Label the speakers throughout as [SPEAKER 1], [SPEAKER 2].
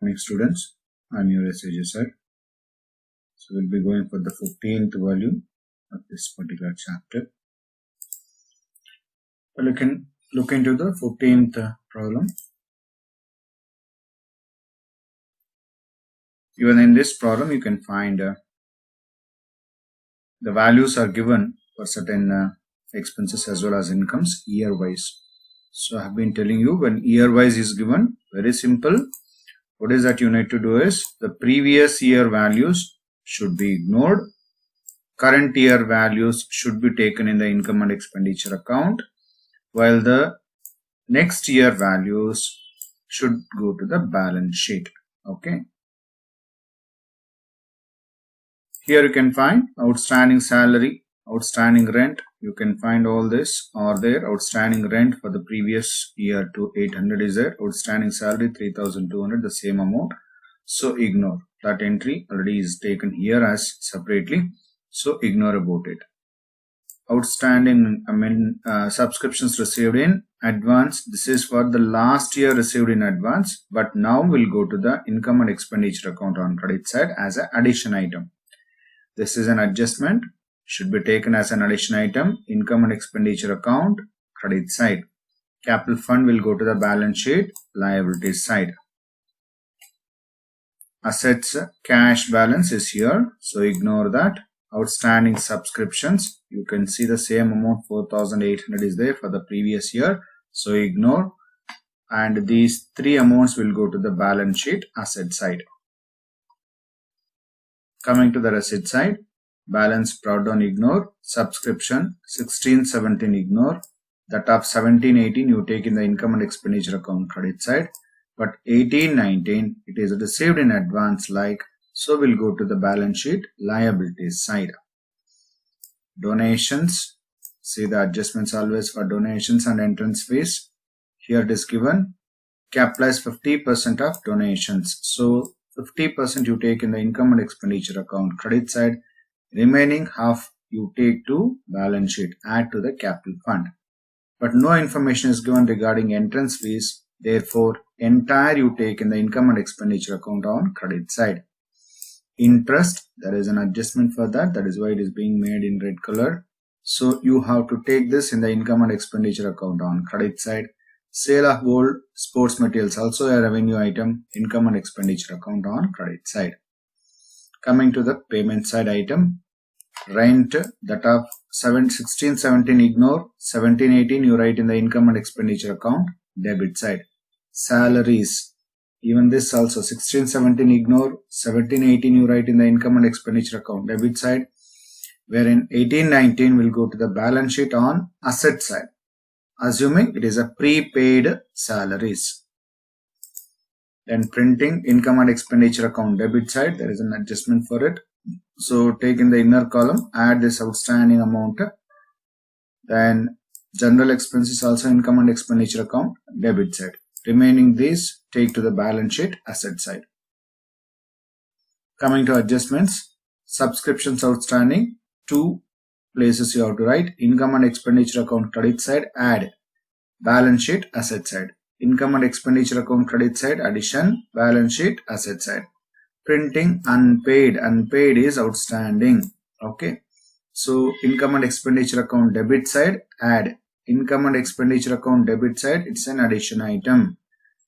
[SPEAKER 1] morning, students. I'm your SAJ sir. So we'll be going for the 15th volume of this particular chapter. Well, you can look into the 14th problem. Even in this problem, you can find the values are given for certain expenses as well as incomes year-wise. So I have been telling you, when year-wise is given, very simple. What is that you need to do is the previous year values should be ignored. Current year values should be taken in the income and expenditure account, while the next year values should go to the balance sheet. Okay. Here you can find outstanding salary, outstanding rent. You can find all this are there. Outstanding rent for the previous year to 800 is there. Outstanding salary 3200, the same amount. So ignore that entry already is taken here as separately. So ignore about it. Outstanding subscriptions received in advance. This is for the last year received in advance, but now we'll go to the income and expenditure account on credit side as an addition item. This is an adjustment, should be taken as an addition item. Income and expenditure account, credit side. Capital fund will go to the balance sheet, liabilities side. Assets, cash balance is here, so ignore that. Outstanding subscriptions, you can see the same amount 4800 is there for the previous year, so ignore. And these three amounts will go to the balance sheet, asset side. Coming to the receipt side, balance brought down, ignore. Subscription 16-17 ignore. That of 17-18 you take in the income and expenditure account credit side, but 18-19 it is received in advance like, so we'll go to the balance sheet, liabilities side. Donations, see the adjustments always for donations and entrance fees. Here it is given, capitalize 50% of donations. So 50% you take in the income and expenditure account credit side, remaining half you take to balance sheet, add to the capital fund. But no information is given regarding entrance fees, therefore entire you take in the income and expenditure account on credit side. Interest, there is an adjustment for that, that is why it is being made in red color. So you have to take this in the income and expenditure account on credit side. Sale of gold, sports materials, also a revenue item, income and expenditure account on credit side. Coming to the payment side item, rent, that of 16-17 ignore, 17-18 you write in the income and expenditure account, debit side. Salaries, even this also 16-17 ignore, 17-18 you write in the income and expenditure account, debit side, wherein 18-19 will go to the balance sheet on asset side, assuming it is a prepaid salaries. Then printing, income and expenditure account debit side, there is an adjustment for it. So take in the inner column, add this outstanding amount. Then general expenses also income and expenditure account debit side. Remaining these take to the balance sheet asset side. Coming to adjustments, subscriptions outstanding, two places you have to write, income and expenditure account credit side, add, balance sheet asset side. Income and expenditure account credit side, addition, balance sheet asset side. Printing, unpaid, unpaid is outstanding. Okay, so income and expenditure account debit side, add, income and expenditure account debit side, it's an addition item.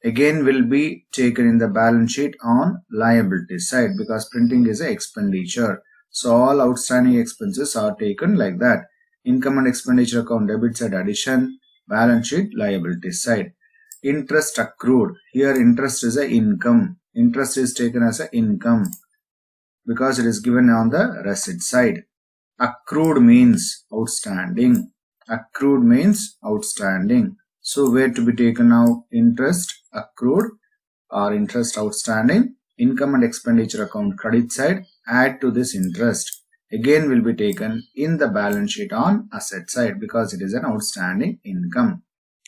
[SPEAKER 1] Again will be taken in the balance sheet on liability side because printing is an expenditure. So all outstanding expenses are taken like that. Income and expenditure account debit side, addition, balance sheet, liability side. Interest accrued, here interest is a income. Interest is taken as an income because it is given on the receipt side. Accrued means outstanding. Accrued means outstanding. So where to be taken now? Interest accrued or interest outstanding. Income and expenditure account credit side, add to this interest. Again will be taken in the balance sheet on asset side because it is an outstanding income.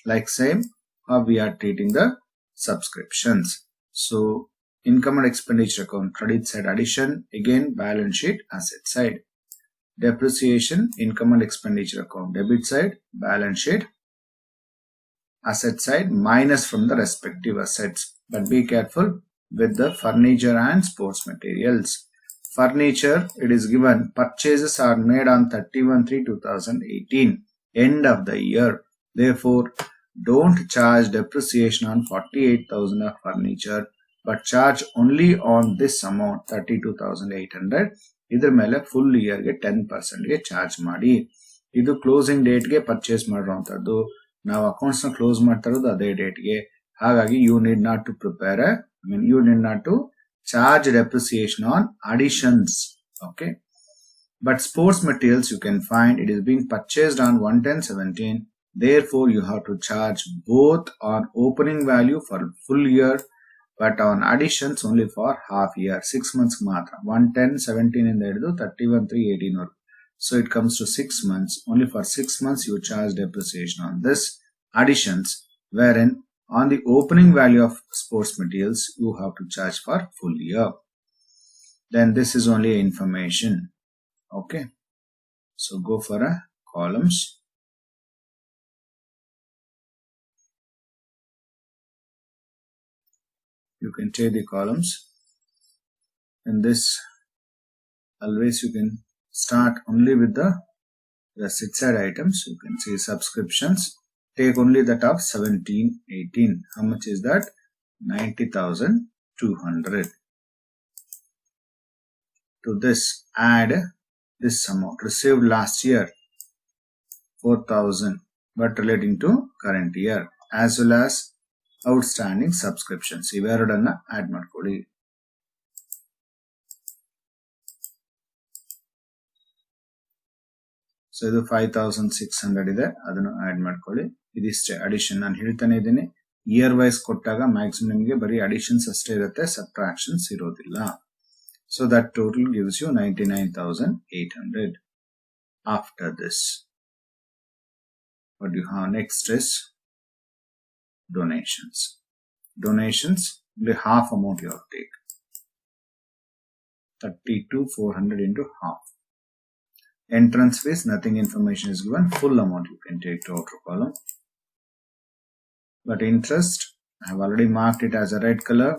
[SPEAKER 1] Like same how we are treating the subscriptions. So income and expenditure account credit side, addition, again balance sheet asset side. Depreciation, income and expenditure account debit side, balance sheet asset side, minus from the respective assets. But be careful, with the furniture and sports materials. Furniture, it is given purchases are made on 31/3/2018, end of the year. Therefore, don't charge depreciation on 48,000 of furniture, but charge only on this amount 32,800. ಇದರ ಮೇಲೆ full ಇಯರ್ಗೆ 10%ಗೆ charge ಮಾಡಿ. ಇದು closing ಡೇಟ್ಗೆ purchase ಮಾಡಿರುವಂತದ್ದು. ನಾವು accounts ನ close ಮಾಡ್ತಾ ಇರೋದು ಅದೇ ಡೇಟ್ಗೆ. ಹಾಗಾಗಿ you need not to prepare you need not to charge depreciation on additions. Okay, but sports materials you can find it is being purchased on 1/10/17. Therefore, you have to charge both on opening value for full year, but on additions only for half year, 6 months matra. 1/10/17 in the 31/3/18 or so it comes to 6 months. Only for 6 months you charge depreciation on this additions, wherein on the opening value of sports materials, you have to charge for full year. Then this is only information. Okay. So go for a columns. You can take the columns. In this, always you can start only with the receipt side items. You can see subscriptions. Take only the top 17/18. How much is that? 90,200. To this, add this amount received last year 4,000, but relating to current year, as well as outstanding subscriptions. ಇವೆರಡನ್ನ add ಮಾಡ್ಕೊಳ್ಳಿ. So ಇದು 5,600 ಇದೆ, ಅದನ್ನು add ಮಾಡ್ಕೊಳ್ಳಿ. ಇದಿಷ್ಟೇ addition. ನಾನು ಹೇಳ್ತಾನೆ ಇದ್ದೀನಿ, year wise ಕೊಟ್ಟಾಗ ಮ್ಯಾಕ್ಸಿಮಮ್ ನಿಮಗೆ ಬರೀ ಅಡಿಷನ್ಸ್ ಅಷ್ಟೇ ಇರುತ್ತೆ, ಸಬ್ಟ್ರಾಕ್ಷನ್ಸ್ ಇರೋದಿಲ್ಲ. So that total gives you 99,800. After this what you have next is donations. Donations, only half amount you have to take. 32,400 into half. Entrance fees, nothing information is given. Full amount you can take to outer column. But interest, I have already marked it as a red color,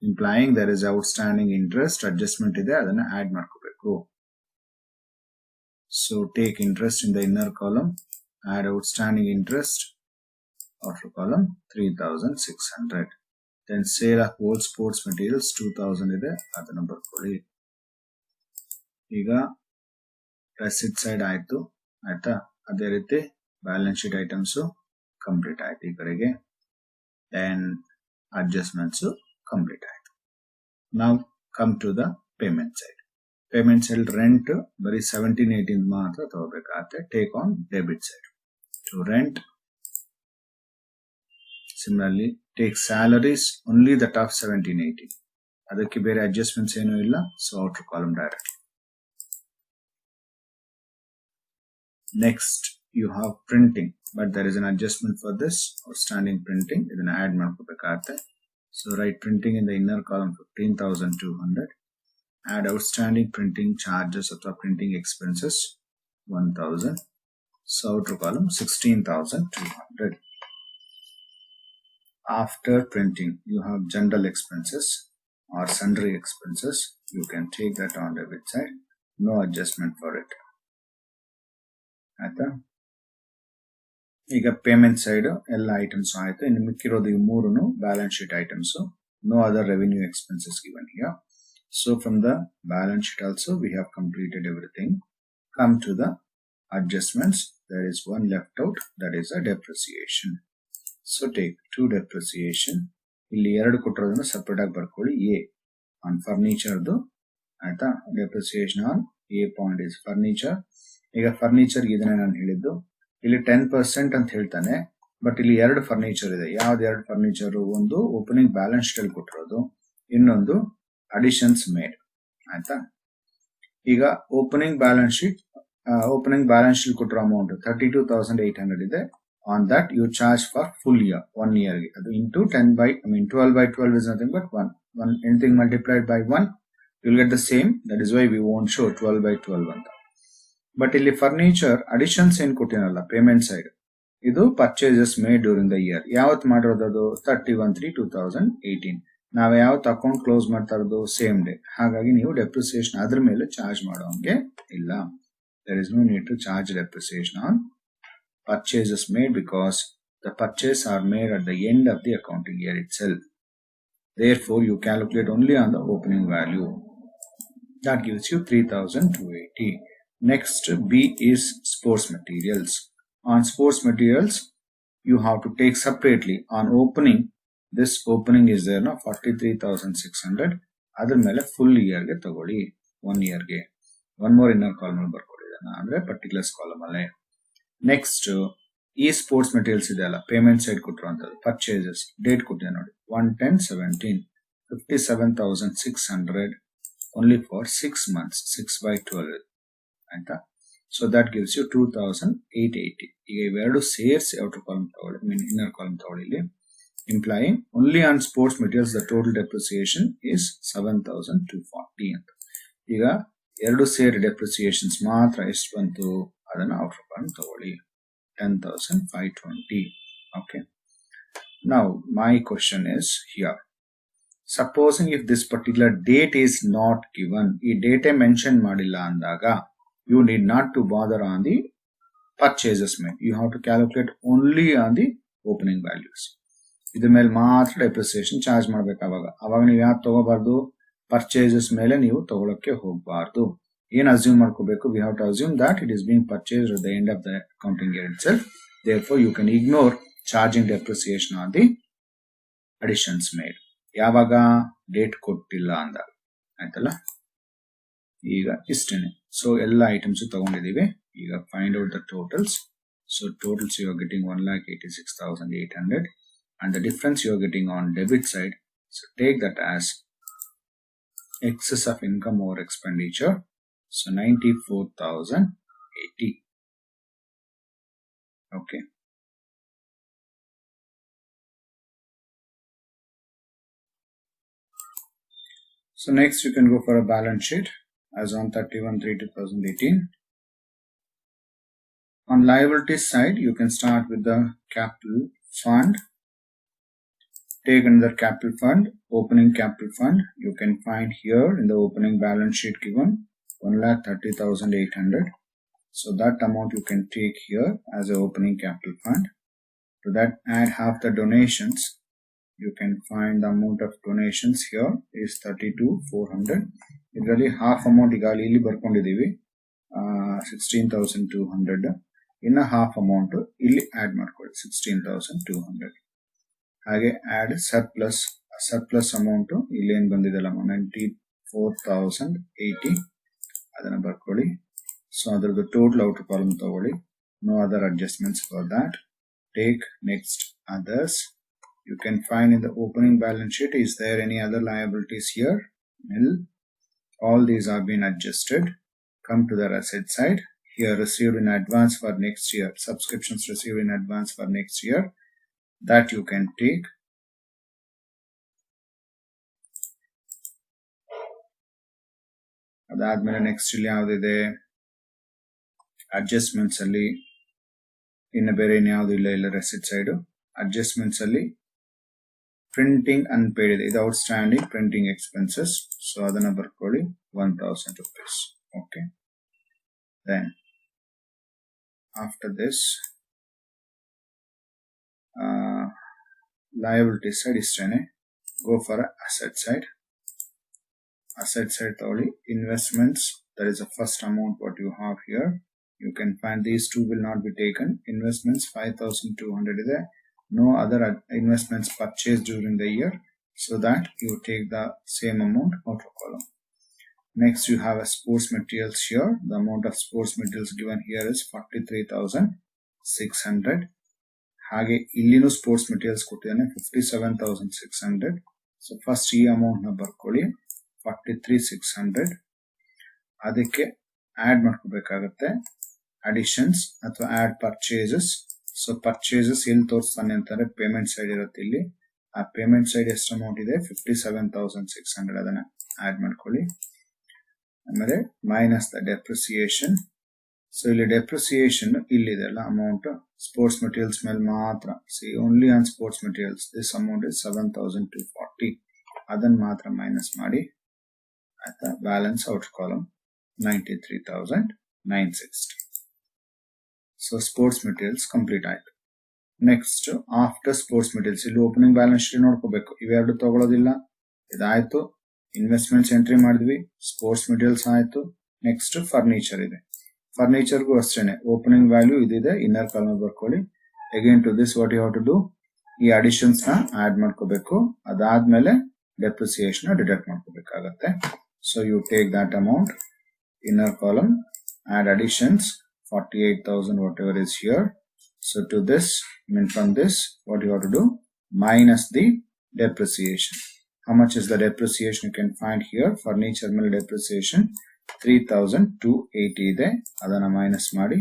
[SPEAKER 1] implying there is outstanding interest. Adjustment ide, adanna add ಮಾಡ್ಕೋಬೇಕು. So take interest in the inner column, add outstanding interest, outer column 3,600. Then sale of old sports materials 2,000 ide, adanna ಬರ್ಕೊಳ್ಳಿ. ಈಗ receipt side ಆಯ್ತು, ಆಯ್ತಾ? ಅದೇ ರೀತಿ balance sheet items complete ಆಯ್ತು ಈ ಕಡೆಗೆ. ದೆನ್ ಅಡ್ಜಸ್ಟ್ಮೆಂಟ್ಸ್ ಕಂಪ್ಲೀಟ್ ಆಯ್ತು. ನಾವು come to the payment side. Payment side rent ಬರೀ 17/18 ಮಾತ್ರ ತಗೋಬೇಕಾಗತ್ತೆ. Take on debit side to rent. Similarly take salaries only that of 17/18. ಅದಕ್ಕೆ ಬೇರೆ ಅಡ್ಜಸ್ಟ್ಮೆಂಟ್ಸ್ ಏನೂ ಇಲ್ಲ. So outer column direct. Next, you have printing, but there is an adjustment for this. Outstanding printing, ಇದನ್ನ add ಮಾಡ್ಕೋಬೇಕಾಗತ್ತೆ. So write printing in the inner column 15,200. Add outstanding printing charges or printing expenses 1,000. So outer column 16,200. After printing, you have general expenses or sundry expenses. You can take that on debit side. No adjustment for it. ಆಯ್ತಾ? ಈಗ payment side ಎಲ್ಲ items ಆಯ್ತು. ಇನ್ನು ಮಿಕ್ಕಿರೋದು ಈ ಮೂರು balance sheet items. No other revenue expenses given here. So from the balance sheet also we have completed everything. Come to the adjustments. There is one left out, that is a depreciation. So take 2 depreciation. ಇಲ್ಲಿ 2 ಕೊಟ್ಟಿರೋದನ್ನ separate ಆಗಿ ಬರ್ಕೊಳ್ಳಿ. A on ಫರ್ನಿಚರ್ದು, ಆಯ್ತಾ? Depreciation on A point is furniture. ಈಗ furniture ಇದನ್ನೇ ನಾನು ಹೇಳಿದ್ದು. ಇಲ್ಲಿ 10% ಅಂತ ಹೇಳ್ತಾನೆ, ಬಟ್ ಇಲ್ಲಿ 2 ಫರ್ನಿಚರ್ ಇದೆ. ಯಾವ್ದು 2 ಫರ್ನಿಚರ್? ಒಂದು ಓಪನಿಂಗ್ ಬ್ಯಾಲೆನ್ಸ್ ಶೀಟ್ ಅಲ್ಲಿ ಕೊಟ್ಟಿರೋದು, ಇನ್ನೊಂದು ಅಡಿಷನ್ಸ್ ಮೇಡ್. ಆಯ್ತಾ? ಈಗ ಓಪನಿಂಗ್ ಬ್ಯಾಲೆನ್ಸ್ ಶೀಟ್ ಕೊಟ್ಟಿರೋ ಅಮೌಂಟ್ 32,800 ಇದೆ. On that you charge for full year, 1 year ಗೆ. ಅದು into 12/12 is nothing but 1. Anything multiplied by 1 you will get the same. That is why we won't show 12/12 ಅಂತ. But ಇಲ್ಲಿ furniture additions ಏನ್ ಕೊಟ್ಟಿನಲ್ಲ payment side, ಇದು purchases made during the year. ಯಾವತ್ತು ಮಾಡಿರೋದು? 31/3/2018. ನಾವು ಯಾವತ್ತು ಅಕೌಂಟ್ ಕ್ಲೋಸ್ ಮಾಡ್ತಾ ಇರೋದು ಸೇಮ್ ಡೇ. ಹಾಗಾಗಿ ನೀವು ಡೆಪ್ರಿಸಿಯೇಷನ್ ಅದ್ರ ಮೇಲೆ ಚಾರ್ಜ್ ಮಾಡೋಂಗೆ ಇಲ್ಲ. there is no need to charge depreciation on purchases made because the purchase are made at the end of the accounting year itself. Therefore, you calculate only on the opening value. That gives you 3,280. Next, B is sports materials. On sports materials, you have to take separately. On opening, this opening is there now 43,600. Adar mele full year ge tagoli, 1 year ge. One more inner column barkodidana andre particulars column alle. Next, ಈ sports materials ಇದೆ ಅಲ್ಲ, payment side ಕೊಟ್ಟಿರುವಂತದ್ದು purchases date ಕೊಟ್ಟಿದೆ ನೋಡಿ 1/10/17 57,600 only for 6 months 6/12 ಆಯ್ತಾ. So that gives you 2,880. ಈಗ ಇವೆರಡು ಸೇರಿಸಿ outer column ತಗೊಳ್ಳಿ, ಮೀನ್ ಇನ್ನರ್ ಕಾಲಮ್ ತಗೊಳ್ಳಿ. ಇಲ್ಲಿ employing only on sports materials the total depreciation is 7,240 ಅಂತ. ಈಗ ಎರಡು ಸೇರಿ ಡೆಪ್ರಿಸಿಯೇಷನ್ಸ್ ಮಾತ್ರ ಎಷ್ಟು ಬಂತು ಅದನ್ನ ಔಟರ್ ಕಾಲಮ್ ತಗೊಳ್ಳಿ 10,520. Okay. Now my question is here. Supposing if this particular date is not given, ಈ date mention madilla andaga, you need not to bother on the purchases made. You have to calculate only on the opening values. ಇದ್ರ ಮೇಲೆ ಮಾತ್ರ depreciation charge ಮಾಡಬೇಕು. ಅವಾಗ ನೀವು ಯಾಕೆ ತಗೋಬಾರ್ದು, purchases ಮೇಲೆ ನೀವು ತಗೊಳಕ್ಕೆ ಹೋಗಬಾರ್ದು. ಏನು ಅಸ್ಯೂಮ್ ಮಾಡ್ಕೋಬೇಕು, we have to assume that it is being purchased at the end of the accounting year itself. Therefore, you can ignore charging depreciation on the additions made. ಯಾವಾಗ ಡೇಟ್ ಕೊಟ್ಟಿಲ್ಲ ಅಂದಾಗ ಆಯ್ತಲ್ಲ. ಈಗ ಇಷ್ಟೇನೆ. ಸೊ ಎಲ್ಲ ಐಟಮ್ಸ್ ತಗೊಂಡಿದೀವಿ. ಈಗ find out the totals. So totals you are getting 1,86,800 and the difference you are getting on debit side. So take that as excess of income over expenditure. So 94,080. Okay. So next you can go for a balance sheet as on 31/3/2018. On liabilities side, you can start with the capital fund. Take another capital fund, opening capital fund. You can find here in the opening balance sheet given 1,30,800. So that amount you can take here as a opening capital fund. To that, add half the donations. You can find the amount of donations here is 32,400. Idರಲ್ಲಿ half amount ಈಗಾಗಲೇ ಇಲ್ಲಿ ಬರ್ಕೊಂಡಿದ್ದೀವಿ 16,200. ಇನ್ನು half amount ಇಲ್ಲಿ add ಮಾಡ್ಕೊಳ್ಳಿ 16,200. ಹಾಗೆ add surplus amount ಇಲ್ಲಿ ಏನು ಬಂದಿದೆಲ್ಲ 94,080 ಅದನ್ನ ಬರ್ಕೊಳ್ಳಿ. ಸೊ ಅದರದ್ದು total outer column ತಗೊಳ್ಳಿ. No other adjustments for that. Take next others. You can find in the opening balance sheet, is there any other liabilities here? Nil. All these have been adjusted. Come to the asset side. Here received in advance for next year. Subscriptions received in advance for next year. That you can take. ಅದಾದ್ಮೇಲೆ next ಇಲ್ಲಿ ಯಾವುದಿದೆ adjustments ಅಲ್ಲಿ ಇನ್ನು ಬೇರೆ ಇನ್ಯಾವುದು ಇಲ್ಲ receipt side. Adjustments ಅಲ್ಲಿ printing unpaid ಇದೆ, ಇದು ಔಟ್ಸ್ಟ್ಯಾಂಡಿಂಗ್ ಪ್ರಿಂಟಿಂಗ್ ಎಕ್ಸ್ಪೆನ್ಸಸ್. ಸೊ ಅದನ್ನ ಬರ್ಕೊಳ್ಳಿ 1,000 rupees. Okay. Then after this liability side ಇಷ್ಟೇನೆ. Go for asset side. Asset side totally investments, that is the first amount what you have here. You can find these two will not be taken. Investments 5,200 is there. No other investments purchased during the year, so that you take the same amount out of column. Next you have a sports materials here. The amount of sports materials given here is 43,600. ಹಾಗೆ ಇಲ್ಲಿನೂ sports materials ಕೊಟ್ಟಿದ್ದಾನೆ 57,600. So first ಈ amount ನ ಬರ್ಕೊಳ್ಳಿ 43,600. ಅದಕ್ಕೆ add ಮಾಡ್ಕೋಬೇಕಾಗತ್ತೆ additions ಅಥವಾ add purchases. So purchases ಎಲ್ಲಿ ತೋರಿಸ್ತಾನೆ ಅಂತಾರೆ ಪೇಮೆಂಟ್ ಸೈಡ್ ಇರುತ್ತೆ. ಇಲ್ಲಿ ಆ ಪೇಮೆಂಟ್ ಸೈಡ್ ಎಷ್ಟು ಅಮೌಂಟ್ ಇದೆ 57,600. ಅದನ್ನ ಆಡ್ ಮಾಡ್ಕೊಳ್ಳಿ. ಆಮೇಲೆ ಮೈನಸ್ ದ ಡೆಪ್ರಿಸಿಯೇಷನ್. ಸೊ ಇಲ್ಲಿ ಡೆಪ್ರಿಸಿಯೇಷನ್ ಇಲ್ಲಿದೆ ಅಲ್ಲ ಅಮೌಂಟ್ ಸ್ಪೋರ್ಟ್ಸ್ ಮೆಟೀರಿಯಲ್ಸ್ ಮೇಲೆ ಮಾತ್ರ. C only on sports materials this amount is 7,240. ಅದನ್ನ ಮಾತ್ರ ಮೈನಸ್ ಮಾಡಿ ಆಯ್ತಾ balance out column 93,960. So sports materials complete ಆಯ್ತು. ನೆಕ್ಸ್ಟ್ ಆಫ್ಟರ್ ಸ್ಪೋರ್ಟ್ಸ್ ಮೆಟೀರಿಯಲ್ಸ್ ಇಲ್ಲಿ ಓಪನಿಂಗ್ ಬ್ಯಾಲೆನ್ಸ್ ಶೀಟ್ ನೋಡ್ಕೋಬೇಕು. ಇವೆರಡು ತಗೊಳ್ಳೋದಿಲ್ಲ. ಇದಾಯ್ತು. ಇನ್ವೆಸ್ಟ್ಮೆಂಟ್ಸ್ ಎಂಟ್ರಿ ಮಾಡಿದ್ವಿ. ಸ್ಪೋರ್ಟ್ಸ್ ಮೆಟೀರಿಯಲ್ಸ್ ಆಯ್ತು. ನೆಕ್ಸ್ಟ್ ಫರ್ನಿಚರ್ ಇದೆ. ಫರ್ನಿಚರ್ಗೂ ಅಷ್ಟೇನೆ ಓಪನಿಂಗ್ ವ್ಯಾಲ್ಯೂ ಇದಿದೆ. ಇನ್ನರ್ ಕಾಲಮ್ ಬರ್ಕೊಳ್ಳಿ. Again to this what you have to do, ಈ ಅಡಿಷನ್ಸ್ ನ ಆಡ್ ಮಾಡ್ಕೋಬೇಕು. ಅದಾದ್ಮೇಲೆ ಡೆಪ್ರಿಸಿಯೇಷನ್ ಡಿಡಕ್ಟ್ ಮಾಡ್ಕೋಬೇಕಾಗತ್ತೆ. So you take that amount, inner column, add additions 48,000 whatever is here. So to this, I mean from this, what you have to do, minus the depreciation. How much is the depreciation you can find here? Furniture mill depreciation 3,280 ಇದೆ. ಅದನ್ನ minus ಮಾಡಿ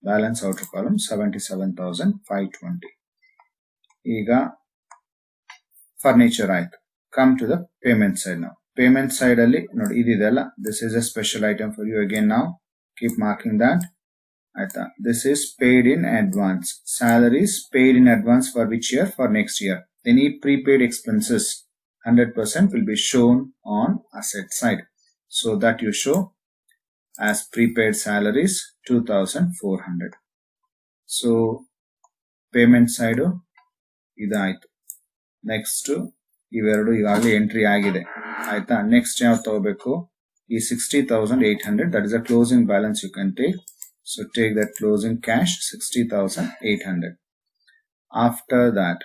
[SPEAKER 1] balance outer column 77,520. ಈಗ furniture ಆಯ್ತು. Come to the payment side. ನಾವು payment side ಅಲ್ಲಿ ನೋಡಿ ಇದಿದೆಲ್ಲ, this is a special item for you. Again ನಾವು ಕೀಪ್ ಮಾರ್ಕಿಂಗ್ ದಟ್. ಆಯ್ತಾ, this is paid in advance. Salaries paid in advance for which year? For next year. Any prepaid expenses 100% will be shown on asset side. So that you show as prepaid salaries 2,400. So payment side ಇದಾಯ್ತು. Next ಇವೆರಡು ಈಗಾಗಲೇ entry ಆಗಿದೆ. ಆಯ್ತಾ, next ಯಾವ ತಗೋಬೇಕು? ಈ 60,800, that is a closing balance you can take. So take that closing cash 60,800. After that,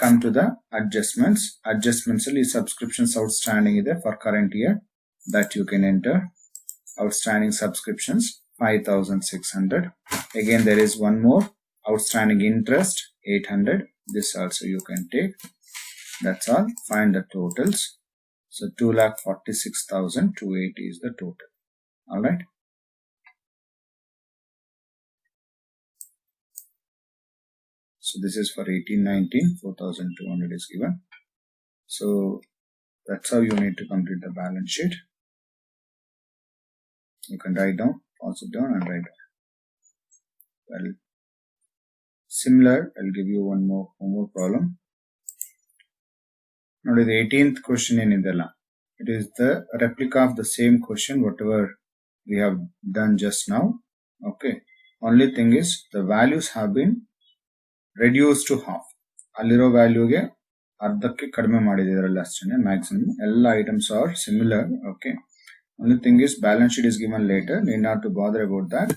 [SPEAKER 1] come to the adjustments. Adjustments ಅಲ್ಲಿ subscriptions outstanding ಇದೆ for current year, that you can enter. Outstanding subscriptions 5,600. Again there is one more outstanding interest 800. This also you can take. That's all. Find the totals. So 2,46,280 is the total. All right. So this is for 18-19, 4,200 is given. So that's how you need to complete the balance sheet. You can write down, pause it down and write down. Well, similar, I'll give you one more problem. Now the 18th question in idella. It is the replica of the same question whatever we have done just now. Okay. Only thing is the values have been reduced to half. ಅಲ್ಲಿರೋ ವ್ಯಾಲ್ಯೂಗೆ ಅರ್ಧಕ್ಕೆ ಕಡಿಮೆ ಮಾಡಿದೆ ಇದರಲ್ಲಿ ಅಷ್ಟೇ. Maximum ಎಲ್ಲ items R similar. Okay. only thing is balance sheet is given later. need not to bother about that.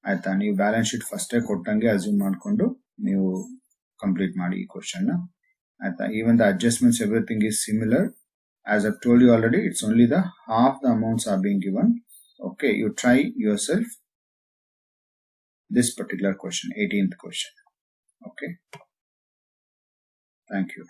[SPEAKER 1] ಆಯ್ತಾ, ನೀವು balance sheet ಫಸ್ಟೇ ಕೊಟ್ಟಂಗೆ ಅಸ್ಯೂಮ್ ಮಾಡ್ಕೊಂಡು ನೀವು ಕಂಪ್ಲೀಟ್ ಮಾಡಿ ಈ ಕ್ವಶನ್. ಆಯ್ತಾ, even the adjustments everything is similar. as I've told you already, it's only the half the amounts are being given. Okay, you try yourself this particular question, 18th question. Okay, thank you.